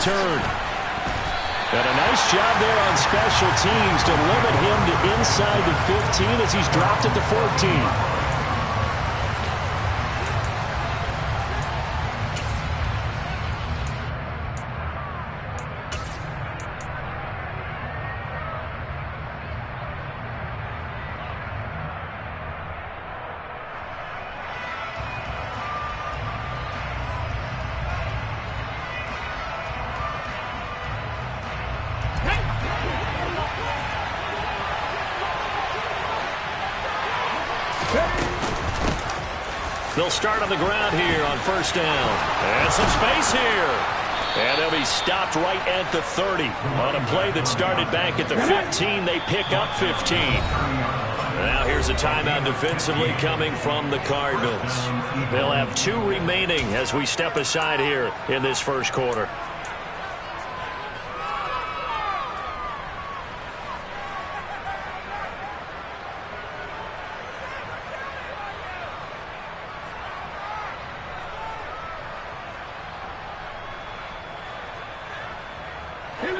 return. And a nice job there on special teams to limit him to inside the 15 as he's dropped at the 14. They'll start on the ground here on first down. And some space here. And they'll be stopped right at the 30. On a play that started back at the 15, they pick up 15. Now here's a timeout defensively coming from the Cardinals. They'll have 2 remaining as we step aside here in this first quarter.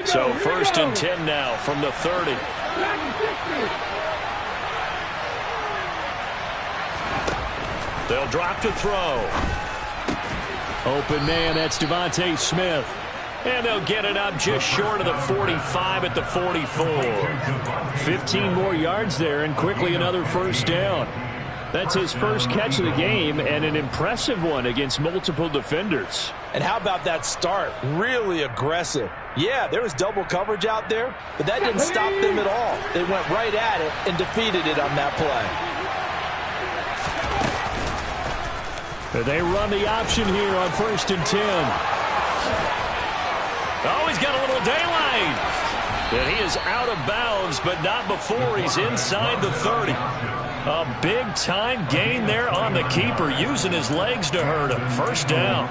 So first and 10 now from the 30. They'll drop to throw. Open man, that's Devontae Smith. And they'll get it up just short of the 45 at the 44. 15 more yards there and quickly another first down. That's his first catch of the game and an impressive one against multiple defenders. And how about that start? Really aggressive. Yeah, there was double coverage out there, but that didn't stop them at all. They went right at it and defeated it on that play. They run the option here on first and 10. Oh, he's got a little daylight. And he is out of bounds, but not before he's inside the 30. A big-time gain there on the keeper, using his legs to hurt him. First down.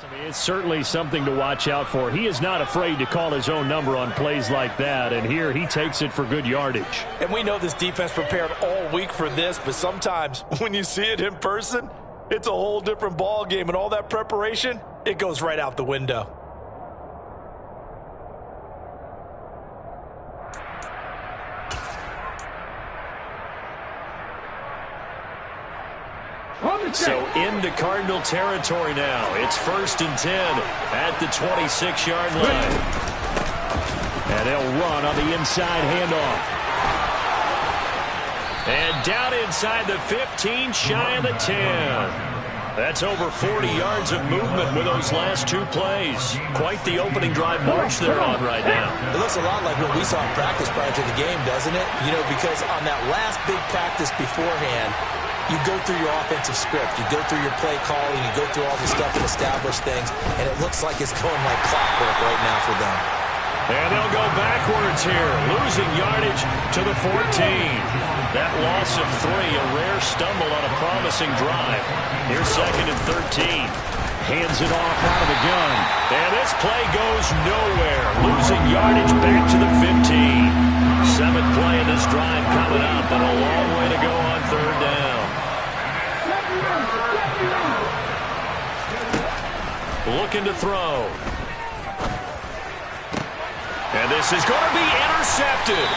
I mean, it's certainly something to watch out for. He is not afraid to call his own number on plays like that, and here he takes it for good yardage. And we know this defense prepared all week for this, but sometimes when you see it in person, it's a whole different ball game, and all that preparation, it goes right out the window. So into Cardinal territory now. It's first and 10 at the 26-yard line. And they'll run on the inside handoff. And down inside the 15, shy of the 10. That's over 40 yards of movement with those last 2 plays. Quite the opening drive march they're on right now. It looks a lot like what we saw in practice prior to the game, doesn't it? You know, because on that last big practice beforehand, you go through your offensive script, you go through your play calling, you go through all the stuff and establish things, and it looks like it's going like clockwork right now for them. And they'll go backwards here, losing yardage to the 14. That loss of 3, a rare stumble on a promising drive. Here's second and 13. Hands it off out of the gun. And this play goes nowhere, losing yardage back to the 15. 7th play of this drive coming up. and a long way to go on third down. Looking to throw. And this is going to be intercepted.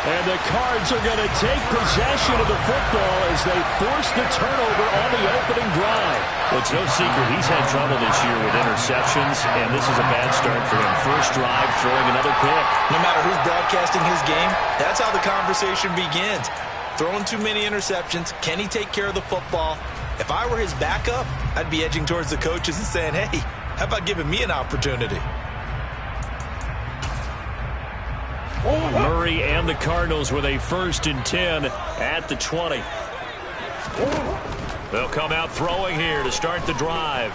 And the Cards are going to take possession of the football as they force the turnover on the opening drive. Well, it's no secret he's had trouble this year with interceptions, and this is a bad start for him. First drive, throwing another pick. No matter who's broadcasting his game, that's how the conversation begins. Throwing too many interceptions. Can he take care of the football? If I were his backup, I'd be edging towards the coaches and saying, hey, how about giving me an opportunity? Murray and the Cardinals with a 1st and 10 at the 20. They'll come out throwing here to start the drive.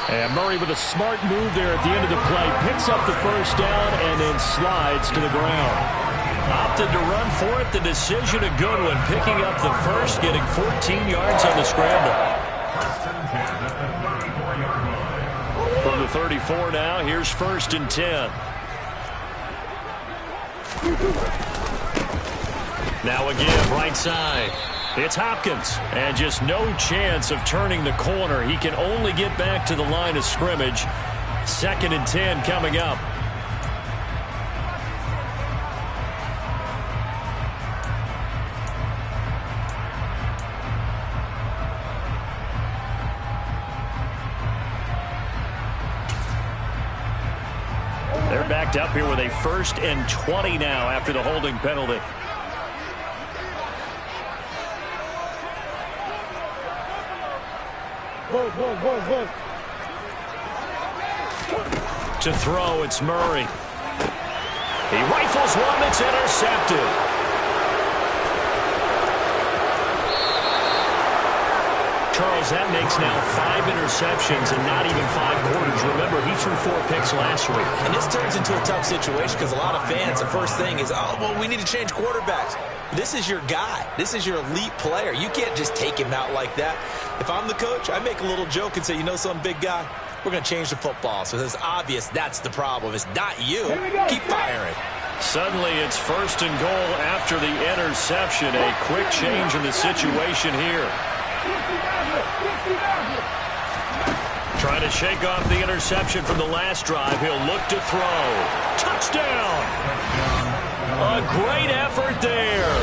And Murray with a smart move there at the end of the play. Picks up the first down and then slides to the ground. Opted to run for it. The decision a good one. Picking up the first, getting 14 yards on the scramble. From the 34 now, here's 1st and 10. Now again, right side. It's Hopkins. And just no chance of turning the corner. He can only get back to the line of scrimmage. 2nd and 10 coming up. They're backed up here with a 1st and 20 now after the holding penalty. To throw, it's Murray. He rifles one that's intercepted. Charles, that makes now 5 interceptions and not even 5 quarters. Remember, he threw 4 picks last week. And this turns into a tough situation because a lot of fans, the first thing is, oh, well, we need to change quarterbacks. This is your guy. This is your elite player. You can't just take him out like that. If I'm the coach, I make a little joke and say, you know some big guy, we're going to change the football. So it's obvious that's the problem. It's not you. Keep firing. Suddenly it's 1st and goal after the interception. A quick change in the situation here. Trying to shake off the interception from the last drive. He'll look to throw. Touchdown! A great effort there.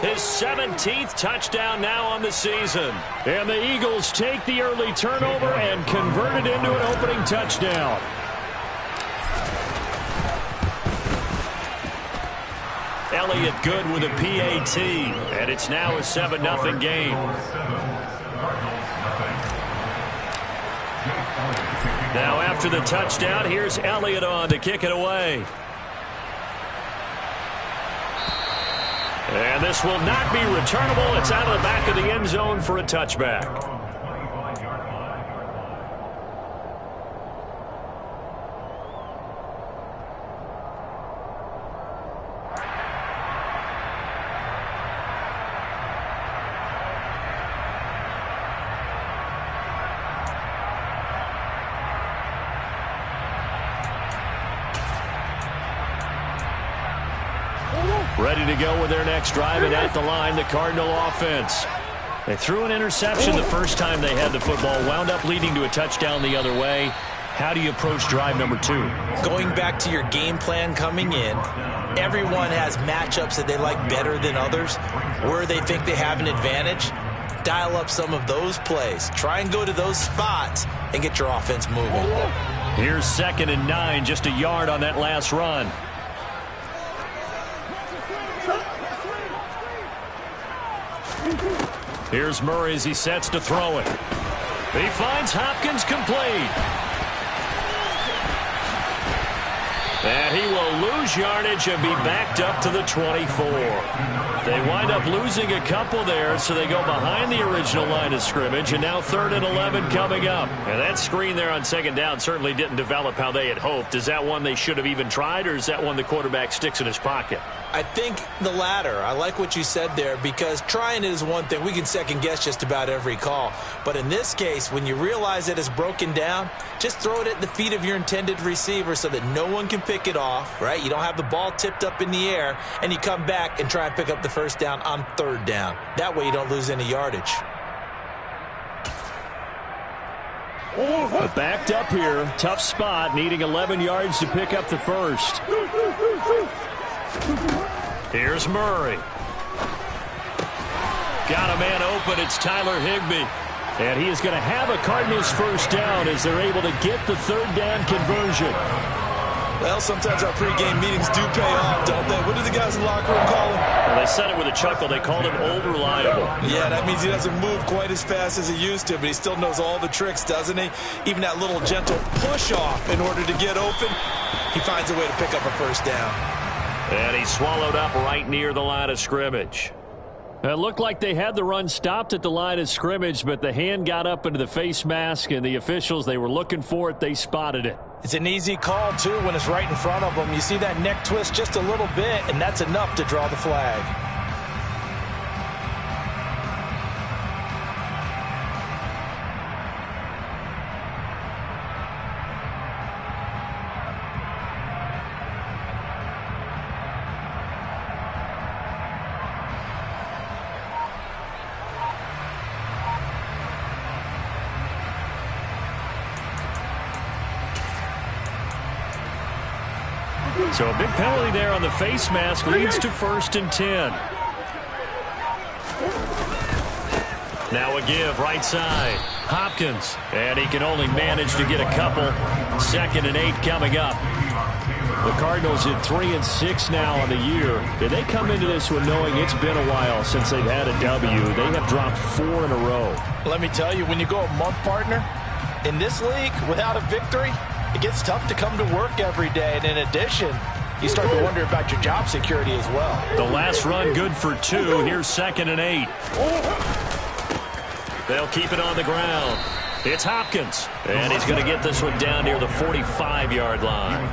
His 17th touchdown now on the season. And the Eagles take the early turnover and convert it into an opening touchdown. Elliott good with a PAT. And it's now a 7-0 game. Now after the touchdown, here's Elliott on to kick it away. And this will not be returnable. It's out of the back of the end zone for a touchback. Ready to go with their next drive, and at the line, the Cardinal offense. They threw an interception the first time they had the football, wound up leading to a touchdown the other way. How do you approach drive number 2? Going back to your game plan coming in, everyone has matchups that they like better than others, where they think they have an advantage. Dial up some of those plays. Try and go to those spots and get your offense moving. Here's 2nd and 9, just a yard on that last run. Here's Murray as he sets to throw it. He finds Hopkins complete. And he will lose yardage and be backed up to the 24. They wind up losing a couple there, so they go behind the original line of scrimmage, and now 3rd and 11 coming up. And that screen there on 2nd down certainly didn't develop how they had hoped. Is that one they should have even tried, or is that one the quarterback sticks in his pocket? I think the latter. I like what you said there, because trying it is one thing. We can second guess just about every call. But in this case, when you realize it is broken down, just throw it at the feet of your intended receiver so that no one can pick it off, right? You don't have the ball tipped up in the air, and you come back and try and pick up the first down on third down. That way you don't lose any yardage. Backed up here. Tough spot, needing 11 yards to pick up the first. Here's Murray. Got a man open. It's Tyler Higbee. And he is going to have a Cardinals first down as they're able to get the third down conversion. Well, sometimes our pregame meetings do pay off, don't they? What do the guys in the locker room call him? Well, they said it with a chuckle. They called him old reliable. Yeah, that means he doesn't move quite as fast as he used to, but he still knows all the tricks, doesn't he? Even that little gentle push-off in order to get open, he finds a way to pick up a first down. And he swallowed up right near the line of scrimmage. It looked like they had the run stopped at the line of scrimmage, but the hand got up into the face mask, and the officials, they were looking for it. They spotted it. It's an easy call, too, when it's right in front of them. You see that neck twist just a little bit, and that's enough to draw the flag. So a big penalty there on the face mask leads to 1st and 10. Now a give right side. Hopkins. And he can only manage to get a couple. 2nd and 8 coming up. The Cardinals at 3-6 now on the year. Did they come into this one knowing it's been a while since they've had a W? They have dropped 4 in a row. Let me tell you, when you go a month, partner, in this league without a victory, it gets tough to come to work every day. And in addition, you start to wonder about your job security as well. The last run good for 2. Here's 2nd and 8. They'll keep it on the ground. It's Hopkins. And he's going to get this one down near the 45-yard line.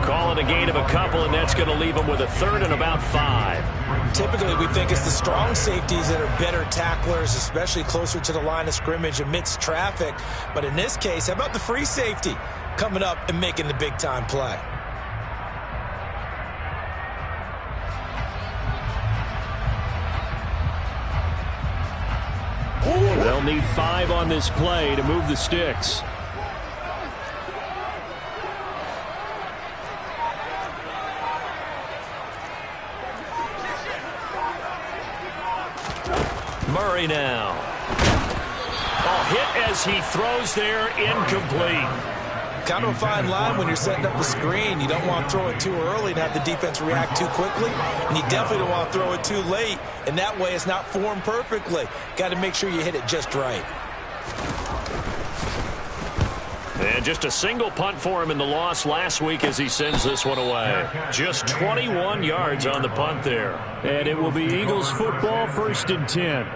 Calling a gain of a couple, and that's going to leave him with a 3rd and about 5. Typically, we think it's the strong safeties that are better tacklers, especially closer to the line of scrimmage amidst traffic. But in this case, how about the free safety coming up and making the big-time play? They'll need 5 on this play to move the sticks. Murray now. Oh, hit as he throws there, incomplete. Kind of a fine line when you're setting up the screen. You don't want to throw it too early and have the defense react too quickly. And you definitely don't want to throw it too late. And that way it's not formed perfectly. Got to make sure you hit it just right. And just a single punt for him in the loss last week as he sends this one away. Just 21 yards on the punt there. And it will be Eagles football, 1st and 10.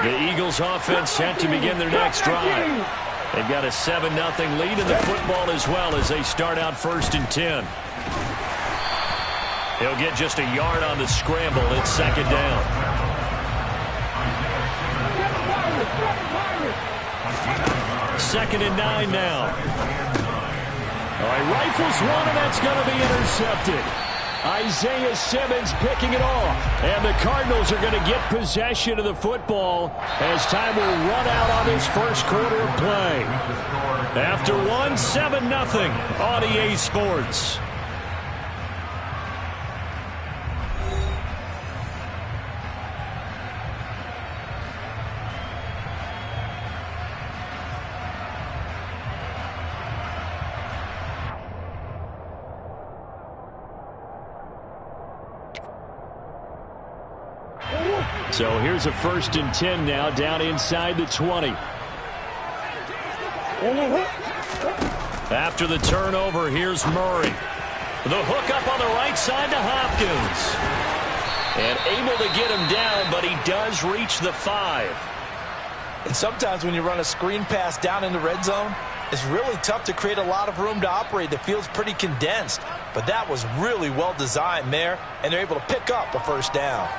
The Eagles offense set to begin their next drive. They've got a 7-0 lead in the football as well as they start out 1st and 10. He'll get just a yard on the scramble. It's 2nd down. Second and 9 now. All right, rifles one, and that's going to be intercepted. Isaiah Simmons picking it off. And the Cardinals are going to get possession of the football as time will run out on this first quarter of play. After 7-0 on EA Sports. So here's a 1st and 10 now down inside the 20. After the turnover, here's Murray. The hook up on the right side to Hopkins. And able to get him down, but he does reach the 5. And sometimes when you run a screen pass down in the red zone, it's really tough to create a lot of room to operate. The field's pretty condensed. But that was really well designed there, and they're able to pick up a first down.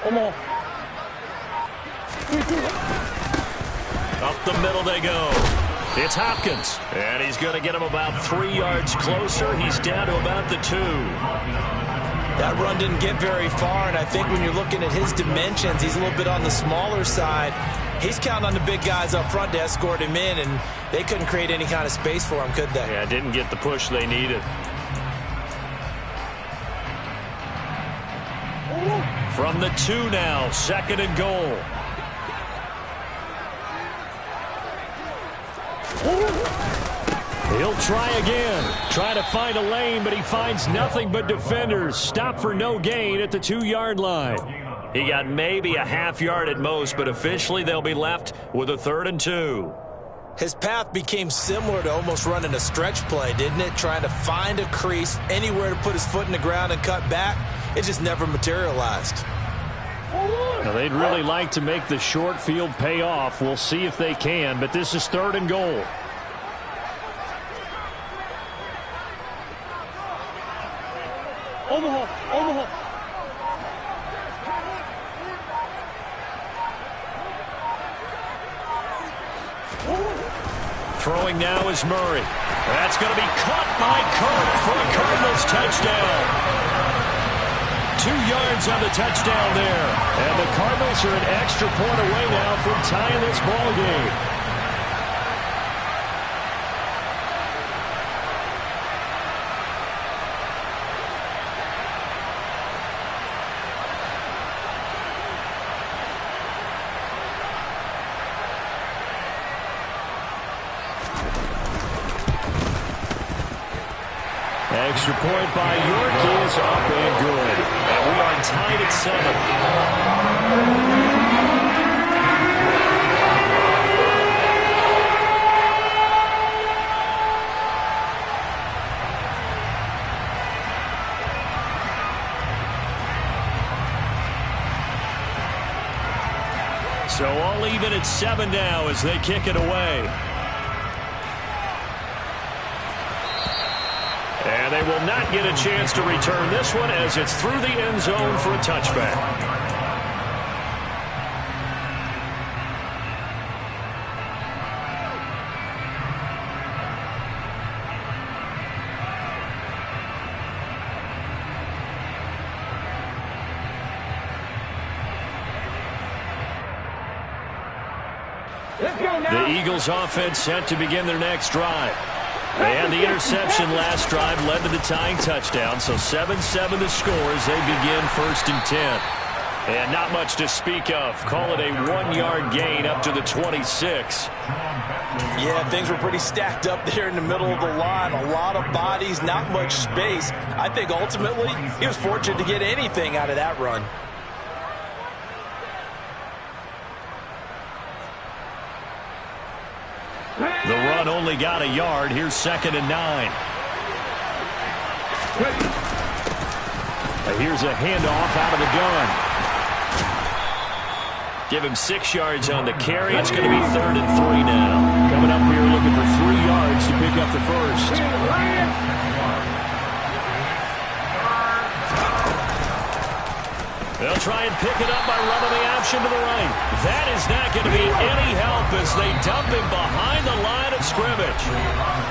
Omaha. Up the middle they go. It's Hopkins. And he's going to get him about 3 yards closer. He's down to about the 2. That run didn't get very far, and I think when you're looking at his dimensions, he's a little bit on the smaller side. He's counting on the big guys up front to escort him in, and they couldn't create any kind of space for him, could they? Yeah, didn't get the push they needed. From the 2 now, 2nd and goal. He'll try again. Try to find a lane, but he finds nothing but defenders. Stop for no gain at the 2-yard line. He got maybe a half yard at most, but officially they'll be left with a 3rd and 2. His path became similar to almost running a stretch play, didn't it? Trying to find a crease, anywhere to put his foot in the ground and cut back. It just never materialized. Now, they'd really like to make the short field pay off. We'll see if they can, but this is 3rd and goal. Omaha. Throwing now is Murray. That's going to be caught by Kirk for a Cardinals touchdown. 2 yards on the touchdown there. And the Cardinals are an extra point away now from tying this ball game. Extra point by York is up and good. And we are tied at 7. So all even at 7 now as they kick it away. And they will not get a chance to return this one as it's through the end zone for a touchback. The Eagles offense set to begin their next drive. And the interception last drive led to the tying touchdown. So 7-7 the score as they begin 1st and 10. And not much to speak of. Call it a 1-yard gain up to the 26. Yeah, things were pretty stacked up there in the middle of the line. A lot of bodies, not much space. I think ultimately he was fortunate to get anything out of that run. The run only got a yard. Here's 2nd and 9. Here's a handoff out of the gun. Give him 6 yards on the carry. It's going to be 3rd and 3 now. Coming up here looking for 3 yards to pick up the first. They'll try and pick it up by running the option to the right. That is not going to be any help as they dump him behind the line of scrimmage.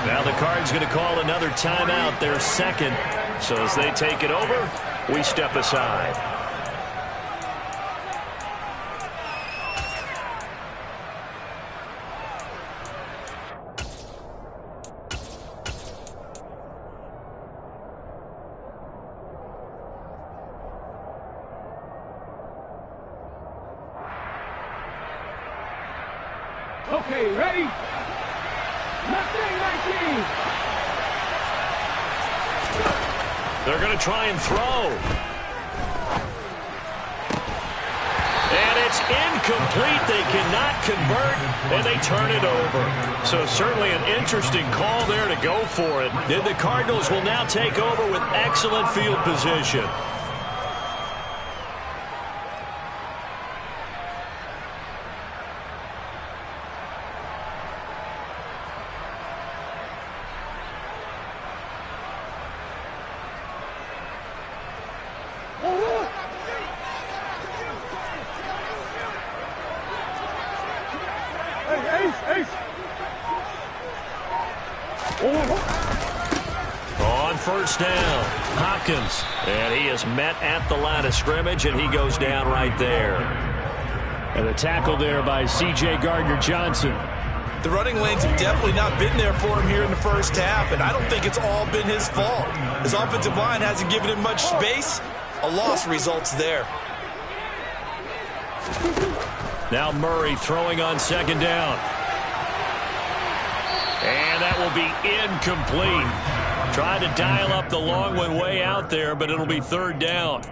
Now the Cards going to call another timeout, their 2nd. So as they take it over, we step aside. Okay, ready? Mustang 19. They're going to try and throw. And it's incomplete. They cannot convert, and they turn it over. So certainly an interesting call there to go for it. And the Cardinals will now take over with excellent field position. On first down, Hopkins, and he is met at the line of scrimmage, and he goes down right there. And the tackle there by C.J. Gardner-Johnson. The running lanes have definitely not been there for him here in the first half, and I don't think it's all been his fault. His offensive line hasn't given him much space. A loss results there. Now Murray throwing on second down. And that will be incomplete. Trying to dial up the long one way out there, but it'll be third down.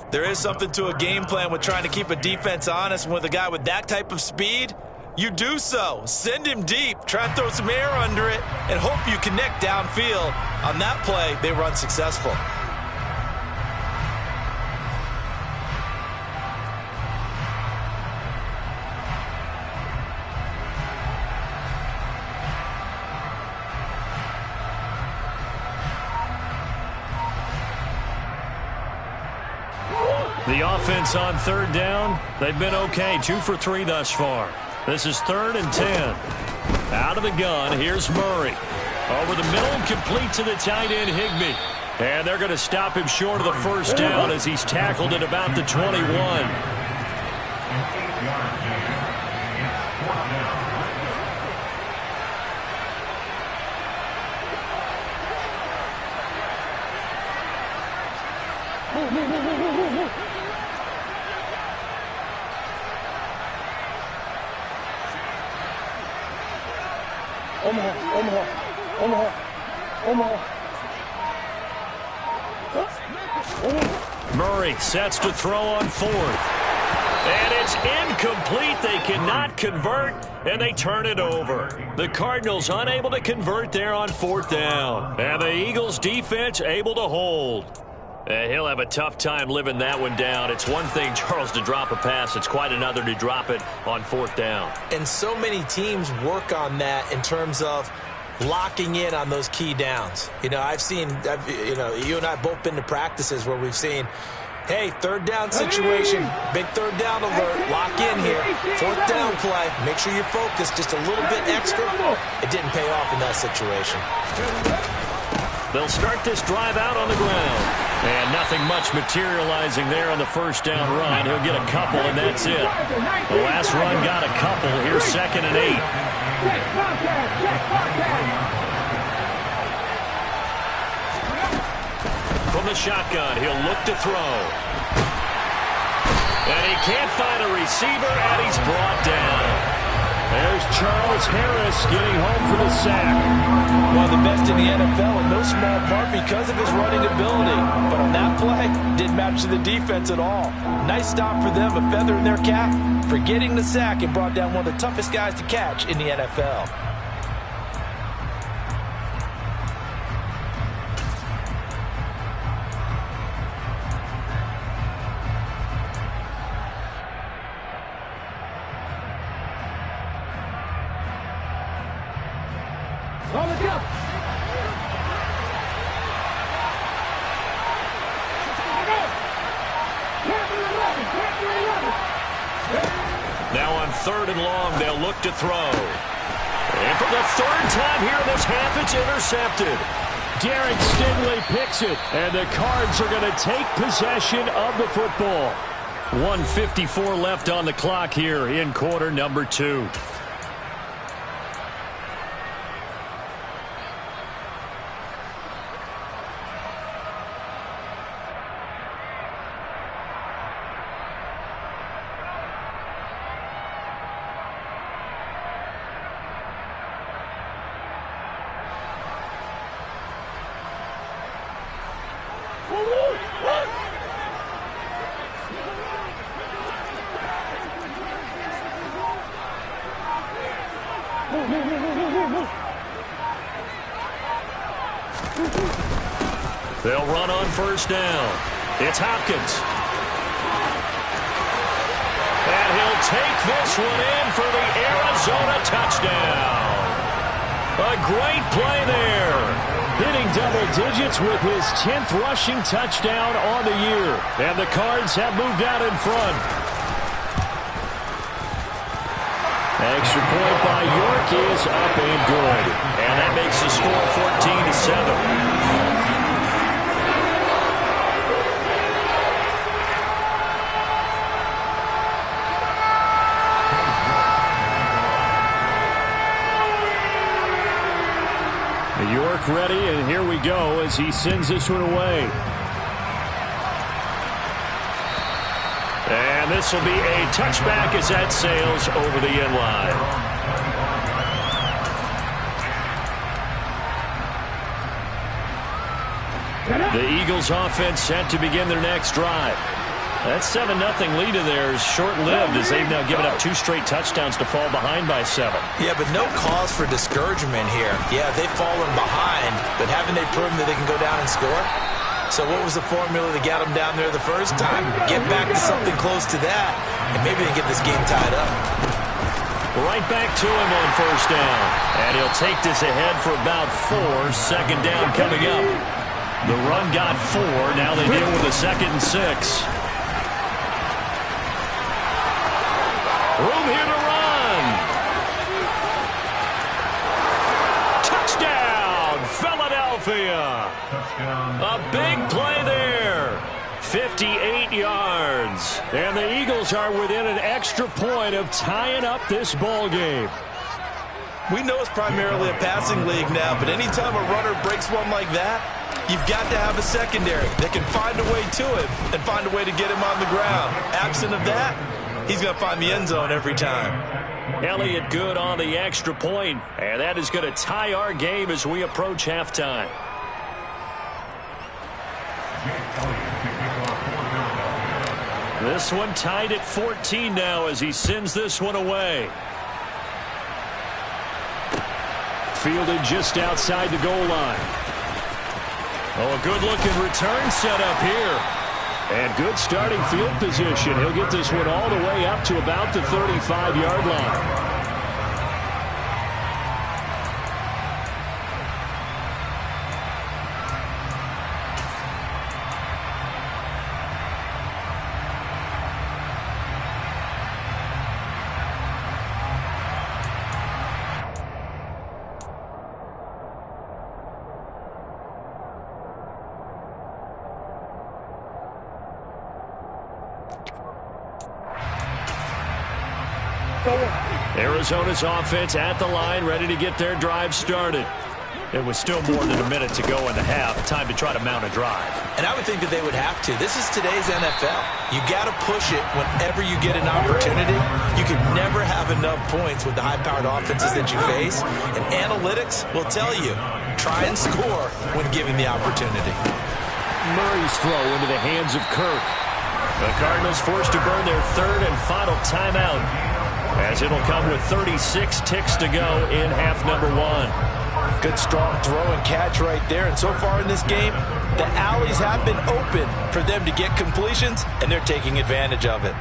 There is something to a game plan with trying to keep a defense honest. And with a guy with that type of speed, you do so. Send him deep. Try and throw some air under it and hope you connect downfield. On that play, they were unsuccessful. The offense on third down, they've been okay. 2 for 3 thus far. This is 3rd and 10. Out of the gun, here's Murray. Over the middle, complete to the tight end, Higbee. And they're going to stop him short of the first down as he's tackled at about the 21. Murray sets to throw on 4th. And it's incomplete. They cannot convert, and they turn it over. The Cardinals unable to convert there on 4th down. And the Eagles defense able to hold. He'll have a tough time living that one down. It's one thing, Charles, to drop a pass. It's quite another to drop it on 4th down. And so many teams work on that in terms of locking in on those key downs. You know, you and I both been to practices where we've seen, hey, 3rd down situation, big 3rd down alert, lock in here. 4th down play, make sure you're focused just a little bit extra. It didn't pay off in that situation. They'll start this drive out on the ground. And nothing much materializing there on the first down run. He'll get a couple, and that's it. The last run got a couple. Here's 2nd and 8. From the shotgun, he'll look to throw. And he can't find a receiver, and he's brought down. There's Charles Harris getting home for the sack. One of the best in the NFL in no small part because of his running ability. But on that play, didn't match to the defense at all. Nice stop for them, a feather in their cap for getting the sack and brought down one of the toughest guys to catch in the NFL. Now on 3rd and long, they'll look to throw. And for the 3rd time here in this half, it's intercepted. Derek Stingley picks it, and the Cards are going to take possession of the football. 1:54 left on the clock here in quarter number 2. run on first down. It's Hopkins. And he'll take this one in for the Arizona touchdown. A great play there. Hitting double digits with his 10th rushing touchdown on the year. And the Cards have moved out in front. Extra point by York is up and good. And that makes the score 14-7. York ready, and here we go as he sends this one away. And this will be a touchback as that sails over the end line. The Eagles offense set to begin their next drive. That 7-0 lead of theirs short-lived as they've now given up 2 straight touchdowns to fall behind by 7. Yeah, but no cause for discouragement here. Yeah, they've fallen behind, but haven't they proven that they can go down and score? So what was the formula that got them down there the first time? Get back to something close to that, and maybe they get this game tied up. Right back to him on first down. And he'll take this ahead for about 4. Second down coming up. The run got 4. Now they deal with a 2nd and 6. Room here to run. Touchdown, Philadelphia. A big play there. 58 yards. And the Eagles are within an extra point of tying up this ball game. We know it's primarily a passing league now, but anytime a runner breaks one like that, you've got to have a secondary that can find a way to him and find a way to get him on the ground. Absent of that, he's going to find the end zone every time. Elliott good on the extra point, and that is going to tie our game as we approach halftime. This one tied at 14 now as he sends this one away. Fielded just outside the goal line. Oh, a good-looking return set up here. And good starting field position. He'll get this one all the way up to about the 35-yard line. Arizona's offense at the line, ready to get their drive started. It was still more than a minute to go in the half. Time to try to mount a drive. And I would think that they would have to. This is today's NFL. You got to push it whenever you get an opportunity. You can never have enough points with the high-powered offenses that you face. And analytics will tell you, try and score when given the opportunity. Murray's throw into the hands of Kirk. The Cardinals forced to burn their 3rd and final timeout, as it'll come with 36 ticks to go in half number 1. Good strong throw and catch right there. And so far in this game, the alleys have been open for them to get completions, and they're taking advantage of it.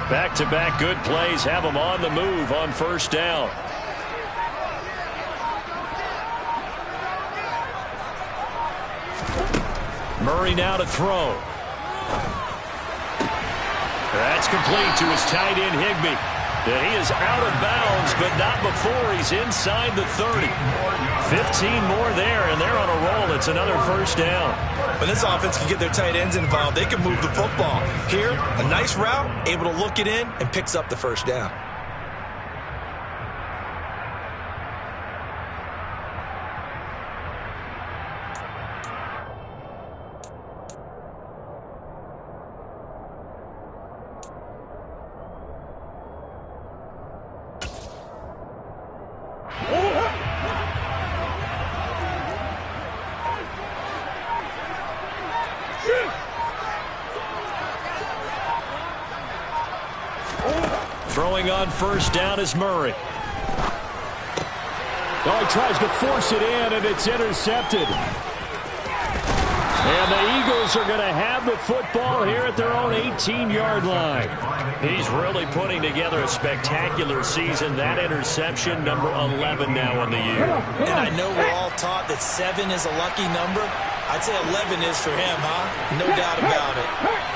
Back-to-back good plays have them on the move on first down. Murray now to throw. That's complete to his tight end Higbee. And he is out of bounds, but not before he's inside the 30. 15 more there, and they're on a roll. It's another first down. When this offense can get their tight ends involved, they can move the football. Here, a nice route, able to look it in, and picks up the first down. Throwing on first down is Murray. Oh, he tries to force it in, and it's intercepted. And the Eagles are going to have the football here at their own 18-yard line. He's really putting together a spectacular season. That interception, number 11 now on the year. And I know we're all taught that 7 is a lucky number. I'd say 11 is for him, huh? No doubt about it.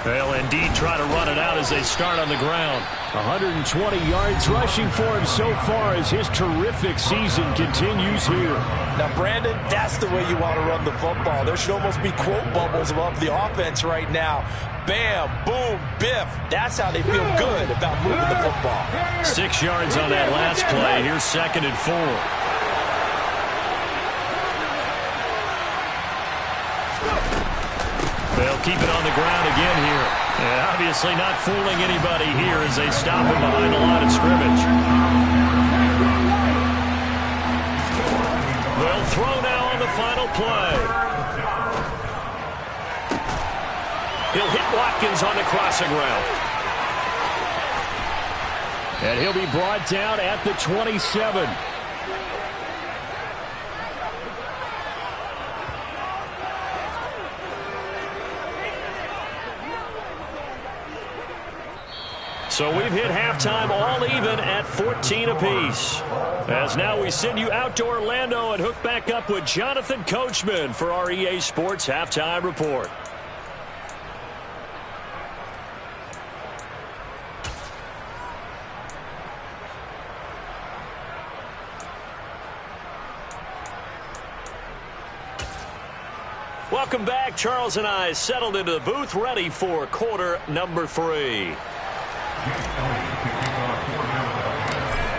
They'll indeed try to run it out as they start on the ground. 120 yards rushing for him so far as his terrific season continues here. Now, Brandon, that's the way you want to run the football. There should almost be quote bubbles above the offense right now. Bam, boom, biff. That's how they feel good about moving the football. 6 yards on that last play. Here's 2nd and 4. They'll keep it on the ground again here. And obviously not fooling anybody here as they stop him behind the line of scrimmage. They'll throw now on the final play. He'll hit Watkins on the crossing route. And he'll be brought down at the 27. So we've hit halftime all even at 14 apiece. As now we send you out to Orlando and hook back up with Jonathan Coachman for our EA Sports Halftime Report. Welcome back. Charles and I settled into the booth ready for quarter number 3.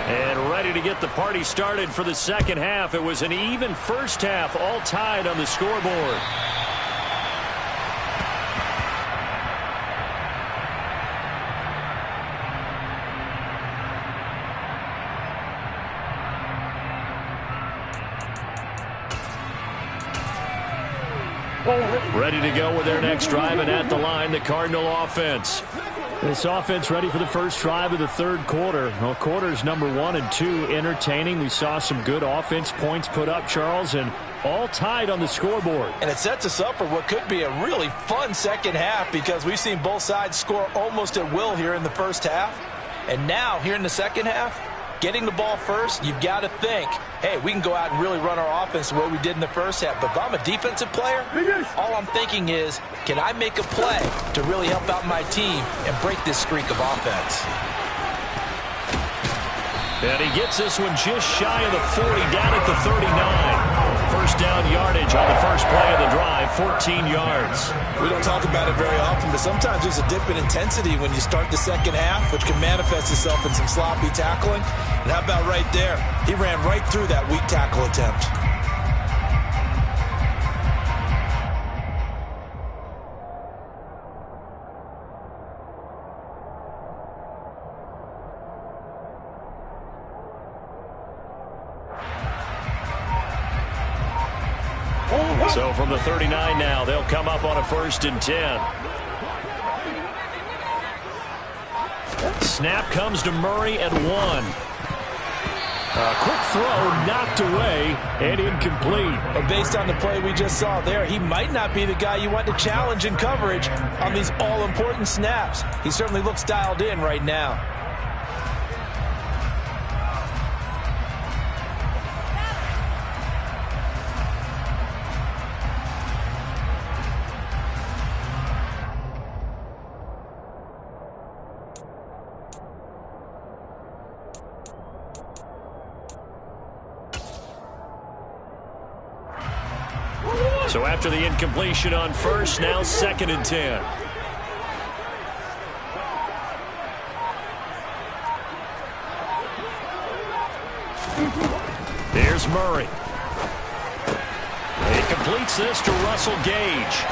And ready to get the party started for the second half. It was an even first half, all tied on the scoreboard. Ready to go with their next drive, and at the line, the Cardinal offense. This offense ready for the first drive of the third quarter. Well, quarters number 1 and 2 entertaining. We saw some good offense points put up, Charles, and all tied on the scoreboard. And it sets us up for what could be a really fun second half because we've seen both sides score almost at will here in the first half. And now, here in the second half, getting the ball first, you've got to think, hey, we can go out and really run our offense the way we did in the first half. But if I'm a defensive player, all I'm thinking is, can I make a play to really help out my team and break this streak of offense? And he gets this one just shy of the 40, down at the 39. First down yardage on the first play of the drive, 14 yards. We don't talk about it very often, but sometimes there's a dip in intensity when you start the second half, which can manifest itself in some sloppy tackling. And how about right there? He ran right through that weak tackle attempt. So from the 39 now, they'll come up on a 1st and 10. Snap comes to Murray at 1. A quick throw knocked away and incomplete. And based on the play we just saw there, he might not be the guy you want to challenge in coverage on these all-important snaps. He certainly looks dialed in right now. So after the incompletion on first, now 2nd and 10. Here's Murray. He completes this to Russell Gage.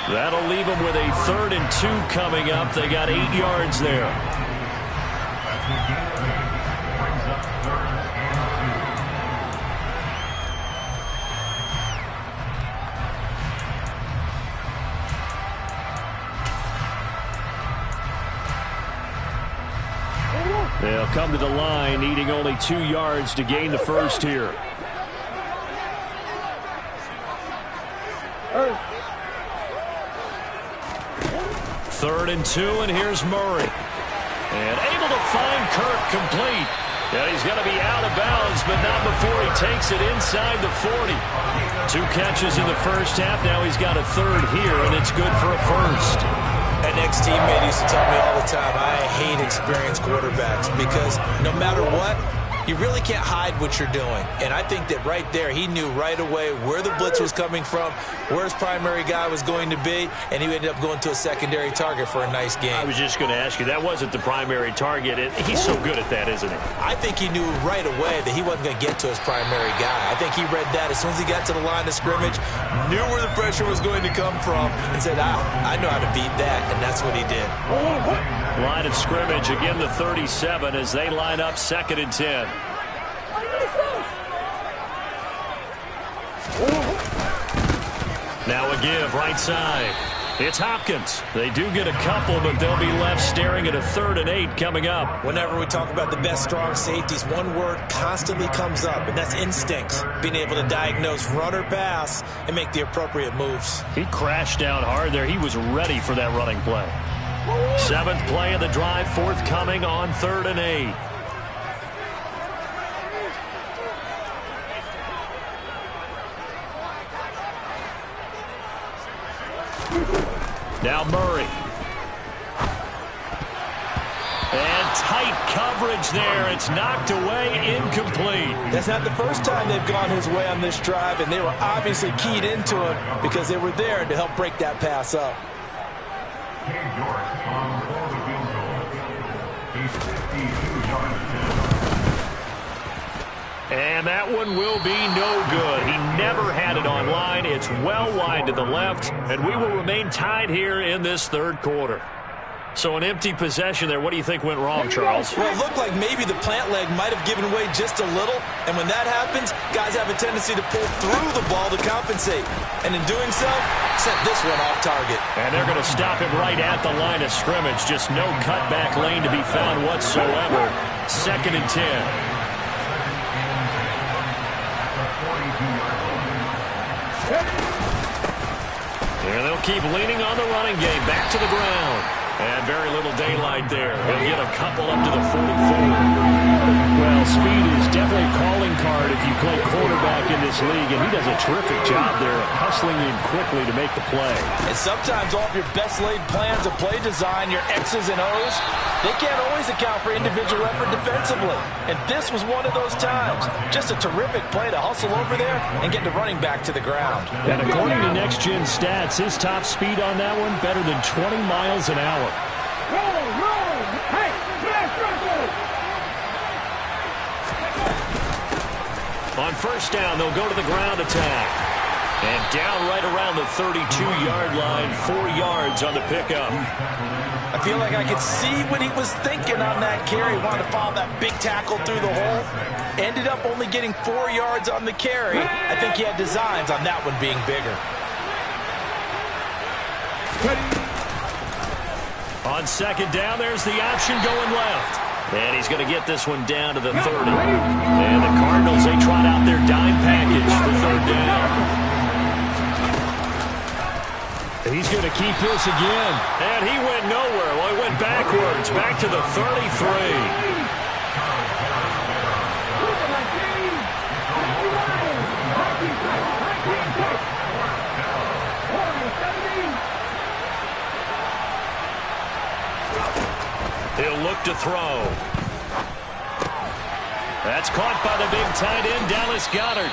That'll leave him with a 3rd and 2 coming up. They got 8 yards there. They'll come to the line, needing only 2 yards to gain the first here. Third and 2, and here's Murray. And able to find Kirk complete. And he's going to be out of bounds, but not before he takes it inside the 40. 2 catches in the first half. Now he's got a third here, and it's good for a first. An ex-teammate used to tell me all the time, I hate experienced quarterbacks because no matter what, you really can't hide what you're doing. And I think that right there, he knew right away where the blitz was coming from, where his primary guy was going to be, and he ended up going to a secondary target for a nice game. I was just going to ask you, that wasn't the primary target. He's so good at that, isn't he? I think he knew right away that he wasn't going to get to his primary guy. I think he read that as soon as he got to the line of scrimmage, knew where the pressure was going to come from, and said, I know how to beat that, and that's what he did. Line of scrimmage, again the 37 as they line up 2nd and 10. Now a give right side. It's Hopkins. They do get a couple, but they'll be left staring at a 3rd and 8 coming up. Whenever we talk about the best strong safeties, one word constantly comes up, and that's instincts. Being able to diagnose run or pass and make the appropriate moves. He crashed down hard there. He was ready for that running play. 7th play of the drive, forthcoming on 3rd and 8. Now Murray. And tight coverage there. It's knocked away, incomplete. That's not the first time they've gone his way on this drive, and they were obviously keyed into it because they were there to help break that pass up. And that one will be no good. He never had it on line. It's well wide to the left, and we will remain tied here in this 3rd quarter. So an empty possession there. What do you think went wrong, Charles? Well, it looked like maybe the plant leg might have given way just a little, and when that happens, guys have a tendency to pull through the ball to compensate. And in doing so, sent this one off target. And they're going to stop him right at the line of scrimmage. Just no cutback lane to be found whatsoever. 2nd and 10. And they'll keep leaning on the running game. Back to the ground. And very little daylight there. He'll get a couple up to the 44. Well, speed is definitely a calling card if you play quarterback in this league, and he does a terrific job there of hustling in quickly to make the play. And sometimes all of your best laid plans of play design, your X's and O's, they can't always account for individual effort defensively. And this was one of those times. Just a terrific play to hustle over there and get the running back to the ground. And according to Next Gen Stats, his top speed on that one, better than 20 miles an hour. Hey, On first down, they'll go to the ground attack. And down right around the 32-yard line, 4 yards on the pickup. I feel like I could see what he was thinking on that carry. He wanted to follow that big tackle through the hole. Ended up only getting 4 yards on the carry. I think he had designs on that one being bigger. On 2nd down, there's the option going left. And he's going to get this one down to the 30. And the Cardinals, they trot out their dime package for 3rd down. He's going to keep this again. And he went nowhere. Well, he went backwards, back to the 33. He'll look to throw. That's caught by the big tight end, Dallas Goedert.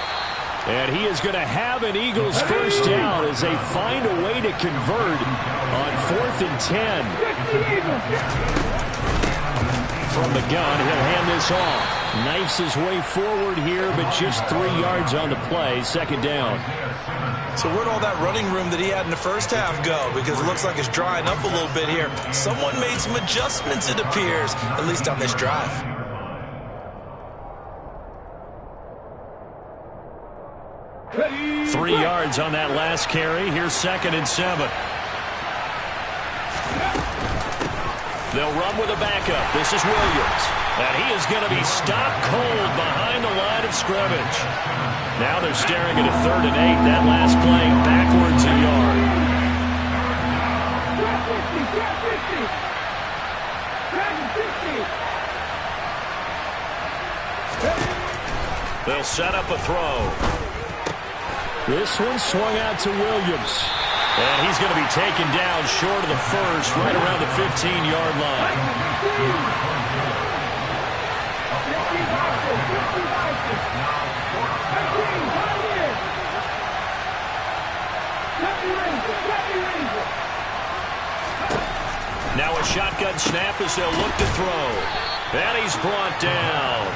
And he is going to have an Eagles first down as they find a way to convert on 4th and 10. From the gun, he'll hand this off. Knifes his way forward here, but just 3 yards on the play. 2nd down. So where'd all that running room that he had in the first half go? Because it looks like it's drying up a little bit here. Someone made some adjustments, it appears, at least on this drive. Ready. 3 yards on that last carry. Here's 2nd and 7. They'll run with a backup. This is Williams. And he is going to be stopped cold behind the line of scrimmage. Now they're staring at a 3rd and 8. That last play backwards a yard. They'll set up a throw. This one swung out to Williams. And he's going to be taken down short of the first, right around the 15-yard line. Now a shotgun snap as they'll look to throw. And he's brought down.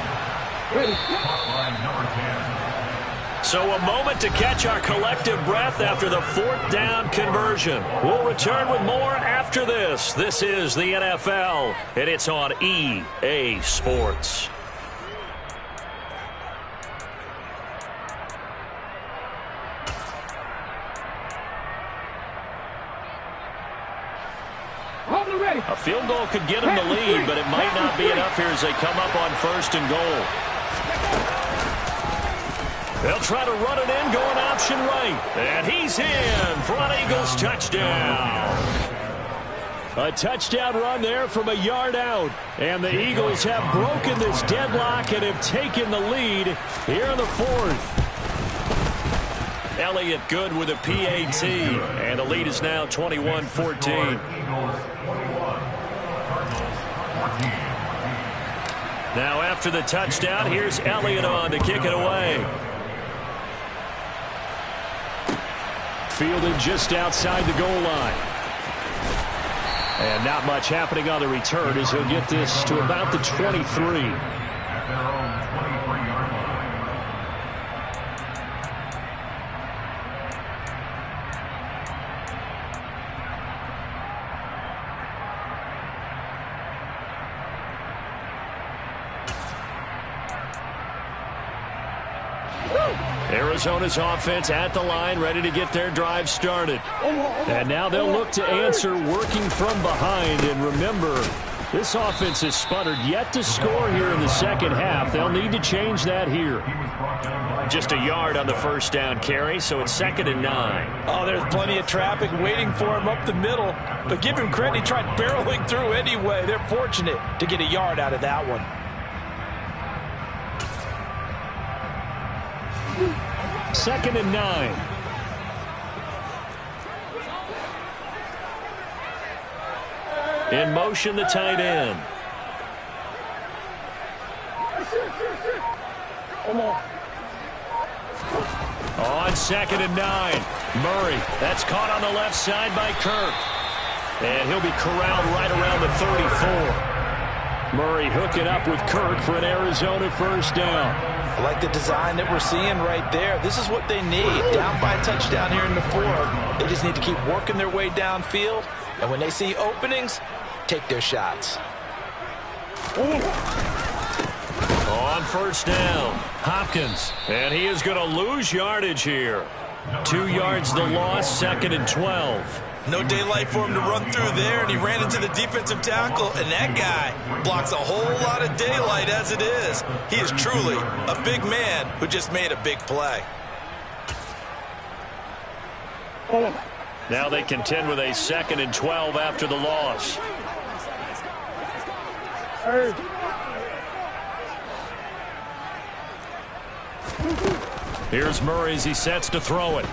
So a moment to catch our collective breath after the 4th down conversion. We'll return with more after this. This is the NFL, and it's on EA Sports. A field goal could get them the lead, but it might not be enough here as they come up on 1st and goal. They'll try to run it in, going option right. And he's in for an Eagles touchdown. A touchdown run there from a yard out. And the Eagles have broken this deadlock and have taken the lead here in the 4th. Elliott good with a PAT. And the lead is now 21-14. Now after the touchdown, here's Elliott on to kick it away. Fielded just outside the goal line. And not much happening on the return as he'll get this to about the 23. Arizona's offense at the line, ready to get their drive started. And now they'll look to answer working from behind. And remember, this offense has sputtered yet to score here in the second half. They'll need to change that here. Just a yard on the 1st down carry, so it's 2nd and 9. Oh, there's plenty of traffic waiting for him up the middle. But give him credit, he tried barreling through anyway. They're fortunate to get a yard out of that one. 2nd and 9. In motion, the tight end. On 2nd and 9. Murray, that's caught on the left side by Kirk. And he'll be corralled right around the 34. Murray hooking up with Kirk for an Arizona 1st down. I like the design that we're seeing right there. This is what they need. Down by a touchdown here in the 4th. They just need to keep working their way downfield. And when they see openings, take their shots. On 1st down, Hopkins. And he is going to lose yardage here. 2 yards the loss, 2nd and 12. No daylight for him to run through there, and he ran into the defensive tackle, and that guy blocks a whole lot of daylight as it is. He is truly a big man who just made a big play. Now they contend with a 2nd and 12 after the loss. Here's Murray as he sets to throw it.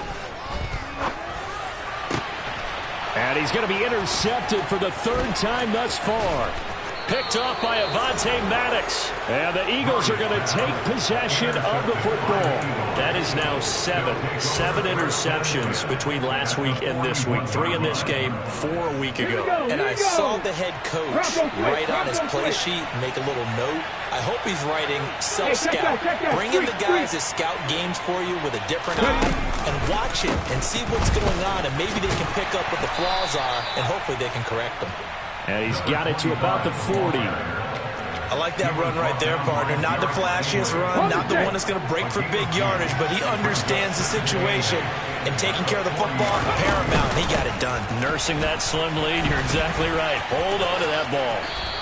And he's going to be intercepted for the 3rd time thus far. Picked off by Avonte Maddox. And the Eagles are going to take possession of the football. That is now 7 interceptions between last week and this week. 3 in this game, 4 a week ago. And I saw the head coach write on his play sheet, make a little note. I hope he's writing self-scout. Bring in the guys that scout games for you with a different eye and watch it and see what's going on, and maybe they can pick up what the flaws are, and hopefully they can correct them. And he's got it to about the 40. I like that run right there, partner. Not the flashiest run, not the one that's going to break for big yardage, but he understands the situation, and taking care of the football, paramount. He got it done. Nursing that slim lead, you're exactly right. Hold on to that ball.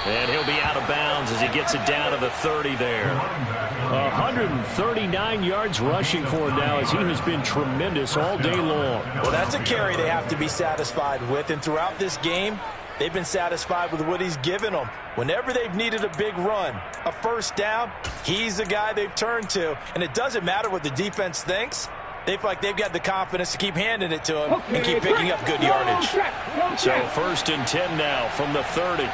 And he'll be out of bounds as he gets it down to the 30 there. 139 yards rushing for him now as he has been tremendous all day long. Well, that's a carry they have to be satisfied with. And throughout this game, they've been satisfied with what he's given them. Whenever they've needed a big run, a first down, he's the guy they've turned to. And it doesn't matter what the defense thinks. They feel like they've got the confidence to keep handing it to him and keep picking up good yardage. So 1st and 10 now from the 30.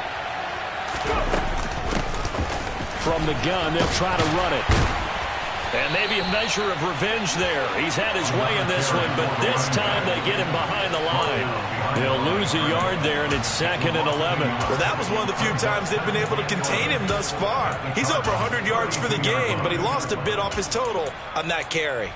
From the gun, they'll try to run it. And maybe a measure of revenge there. He's had his way in this one, but this time they get him behind the line. They'll lose a yard there, and it's 2nd and 11. Well, that was one of the few times they've been able to contain him thus far. He's over 100 yards for the game, but he lost a bit off his total on that carry.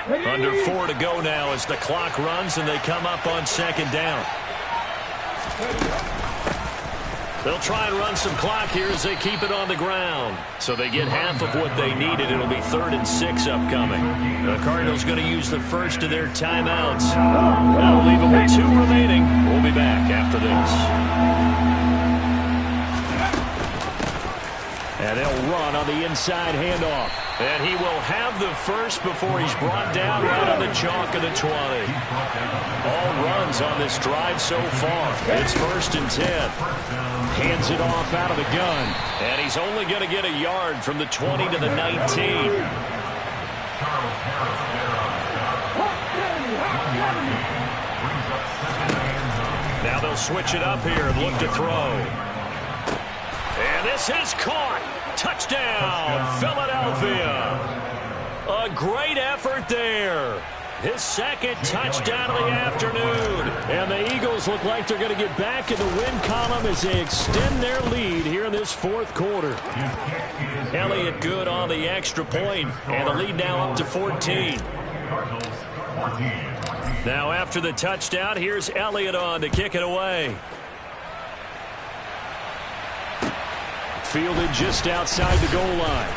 Under 4 to go now as the clock runs and they come up on 2nd down. They'll try and run some clock here as they keep it on the ground. So they get half of what they needed. It'll be 3rd and 6 upcoming. The Cardinals going to use the first of their timeouts. That'll leave them with 2 remaining. We'll be back after this. And they'll run on the inside handoff. And he will have the first before he's brought down right on the chalk of the 20. All runs on this drive so far. It's 1st and 10. Hands it off out of the gun. And he's only going to get a yard from the 20 to the 19. Now they'll switch it up here and look to throw. And this is caught. Touchdown, Philadelphia. A great effort there. His 2nd touchdown of the afternoon. And the Eagles look like they're going to get back in the win column as they extend their lead here in this 4th quarter. Elliott good on the extra point, and the lead now up to 14. Now after the touchdown, here's Elliott on to kick it away. Fielded just outside the goal line.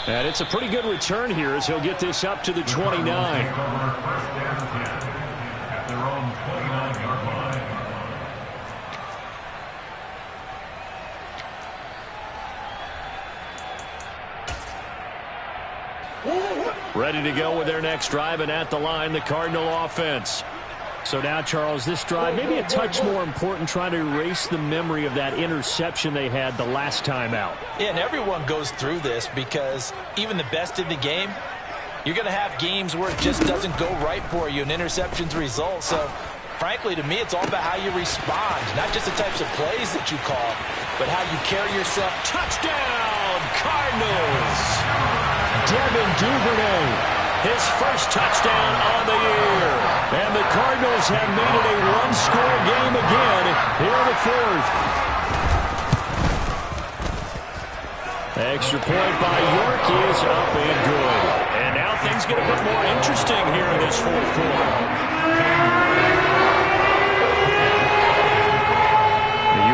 And it's a pretty good return here as he'll get this up to the 29. Ready to go with their next drive, and at the line, the Cardinal offense. So now, Charles, this drive maybe a touch more important, trying to erase the memory of that interception they had the last time out. Yeah, and everyone goes through this because even the best in the game, you're going to have games where it just doesn't go right for you and interceptions result. So, frankly, to me, it's all about how you respond, not just the types of plays that you call, but how you carry yourself. Touchdown, Cardinals! Devin Duvernay. His first touchdown on the year. And the Cardinals have made it a one-score game again here in the 4th. Extra point by York is up and good. And now things get a bit more interesting here in this 4th quarter.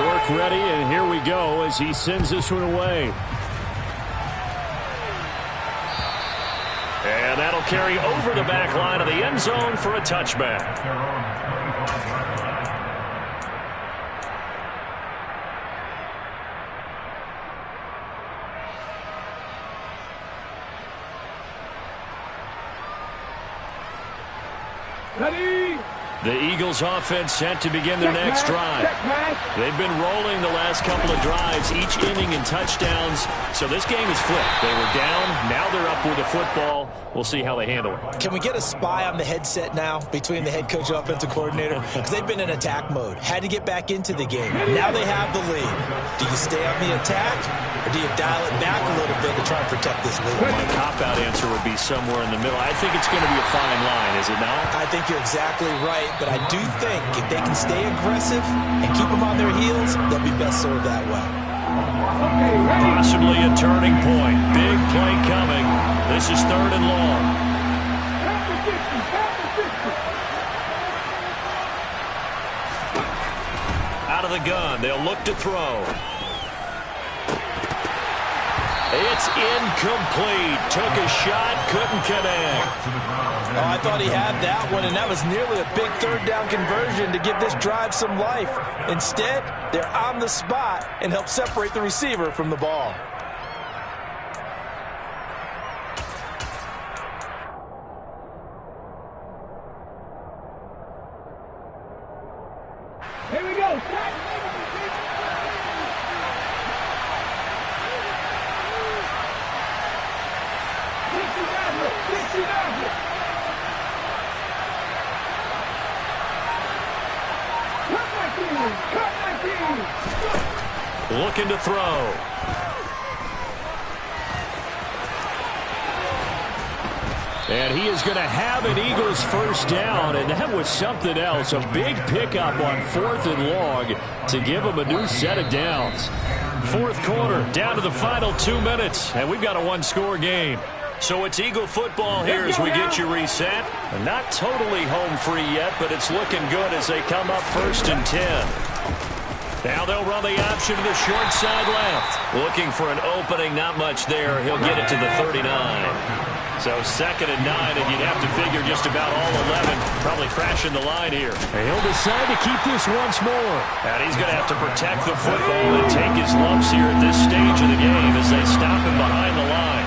York ready, and here we go as he sends this one away. And that'll carry over the back line of the end zone for a touchback. Ready? The Eagles offense set to begin their next drive. They've been rolling the last couple of drives, each inning in touchdowns. So this game is flipped. They were down. Now they're up with the football. We'll see how they handle it. Can we get a spy on the headset now between the head coach and offensive coordinator? Because they've been in attack mode. Had to get back into the game. Now they have the lead. Do you stay on the attack, or do you dial it back a little bit to try and protect this lead? My cop-out answer would be somewhere in the middle. I think it's going to be a fine line, is it not? I think you're exactly right. But I do think if they can stay aggressive and keep them on their heels, they'll be best served that way. Possibly a turning point. Big play coming. This is 3rd and long. out of the gun. They'll look to throw. It's incomplete. Took a shot, couldn't connect. Oh, I thought he had that one, and that was nearly a big third down conversion to give this drive some life. Instead, they're on the spot and help separate the receiver from the ball. Here we go. Start. Looking to throw. And he is going to have an Eagles first down, and that was something else. A big pickup on 4th and long to give him a new set of downs. Fourth quarter, down to the final 2 minutes, and we've got a one-score game. So it's Eagle football here as we get you reset. Not totally home free yet, but it's looking good as they come up 1st and 10. Now they'll run the option to the short side left. Looking for an opening, not much there. He'll get it to the 39. So 2nd and 9, and you'd have to figure just about all 11 probably crashing the line here. And he'll decide to keep this once more. And he's going to have to protect the football and take his lumps here at this stage of the game as they stop him behind the line.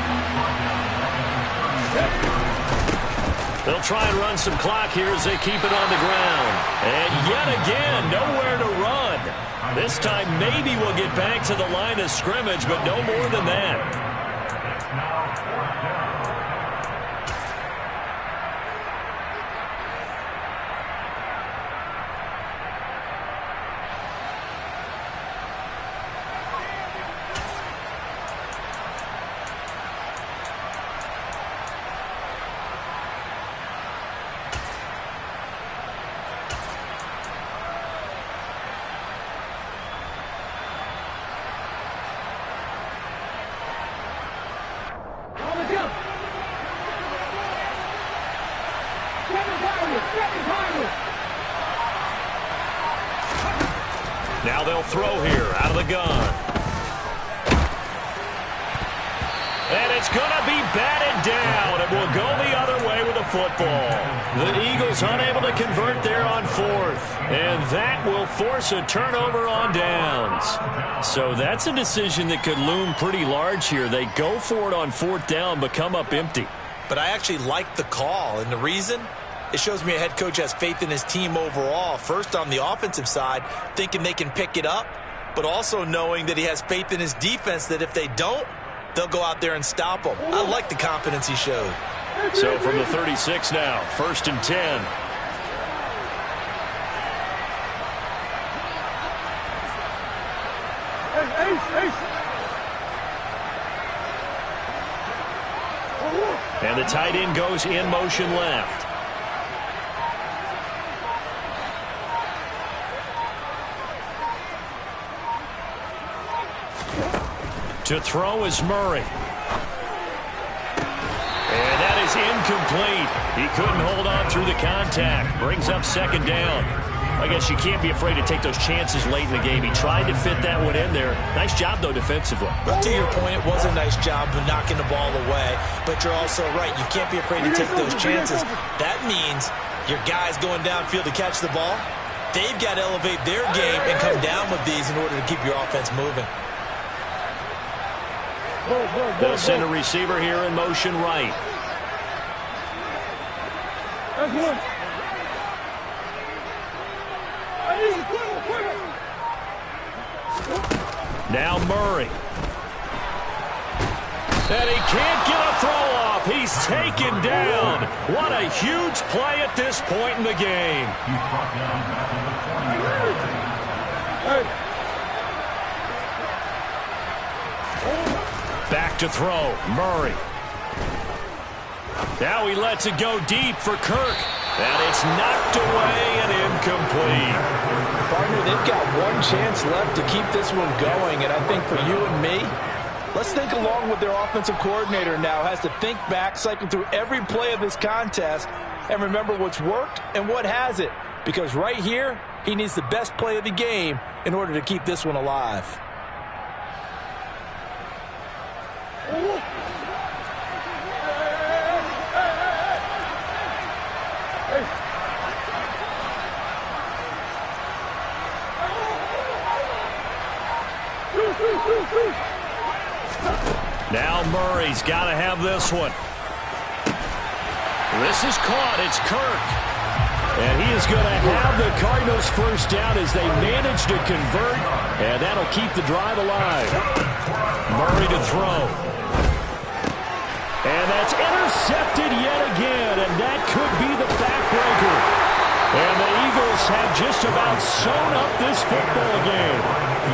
They'll try and run some clock here as they keep it on the ground. And yet again, nowhere to run. This time maybe we'll get back to the line of scrimmage, but no more than that. Now they'll throw here out of the gun. And it's going to be batted down. It will go the other way with the football. The Eagles unable to convert there on 4th. And that will force a turnover on downs. So that's a decision that could loom pretty large here. They go for it on 4th down, but come up empty. But I actually like the call, and the reason? It shows me a head coach has faith in his team overall. First, on the offensive side, thinking they can pick it up, but also knowing that he has faith in his defense that if they don't, they'll go out there and stop them. I like the confidence he showed. So from the 36 now, 1st and 10. And the tight end goes in motion left. To throw is Murray. And that is incomplete. He couldn't hold on through the contact. Brings up 2nd down. I guess you can't be afraid to take those chances late in the game. He tried to fit that one in there. Nice job, though, defensively. Well, to your point, it was a nice job of knocking the ball away. But you're also right. You can't be afraid to take those chances. That means your guys going downfield to catch the ball, they've got to elevate their game and come down with these in order to keep your offense moving. They'll send a receiver here in motion right. Now Murray. And he can't get a throw off. He's taken down. What a huge play at this point in the game. Back to throw, Murray. Now he lets it go deep for Kirk. And it's knocked away and incomplete. Partner, they've got one chance left to keep this one going. And I think for you and me, let's think along with their offensive coordinator now. Has to think back, cycle through every play of this contest, and remember what's worked and what hasn't. because right here, he needs the best play of the game in order to keep this one alive. Now Murray's got to have this one. This is caught. It's Kirk. And he is going to have the Cardinals first down as they manage to convert. And that'll keep the drive alive. Murray to throw. And that's intercepted yet again. And that could be the backbreaker. And the Eagles have just about sewn up this football game.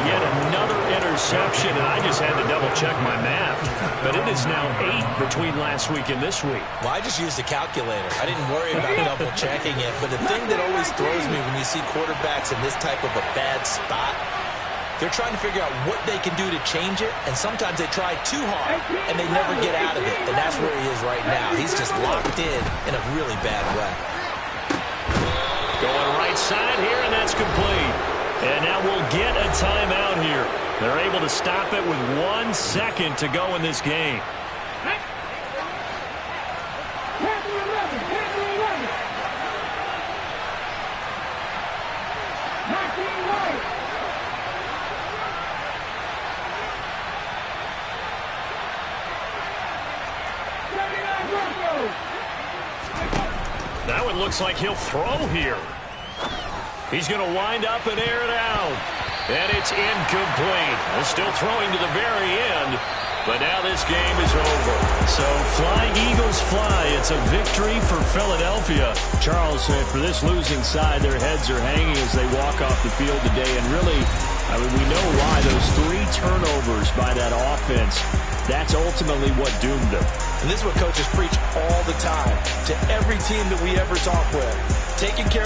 Yet another interception, and I just had to double-check my math. But it is now 8 between last week and this week. Well, I just used a calculator. I didn't worry about double-checking it. But the thing that always throws me when you see quarterbacks in this type of a bad spot, they're trying to figure out what they can do to change it, and sometimes they try too hard, and they never get out of it. And that's where he is right now. He's just locked in a really bad way. Going right side here, and that's complete. And now we'll get a timeout here. They're able to stop it with 1 second to go in this game. Now it looks like he'll throw here. He's going to wind up and air it out. And it's incomplete. They're still throwing to the very end. But now this game is over. So flying Eagles fly. It's a victory for Philadelphia. Charles, for this losing side, their heads are hanging as they walk off the field today. And really, I mean, we know why. Those 3 turnovers by that offense, that's ultimately what doomed them. And this is what coaches preach all the time to every team that we ever talk with. Taking care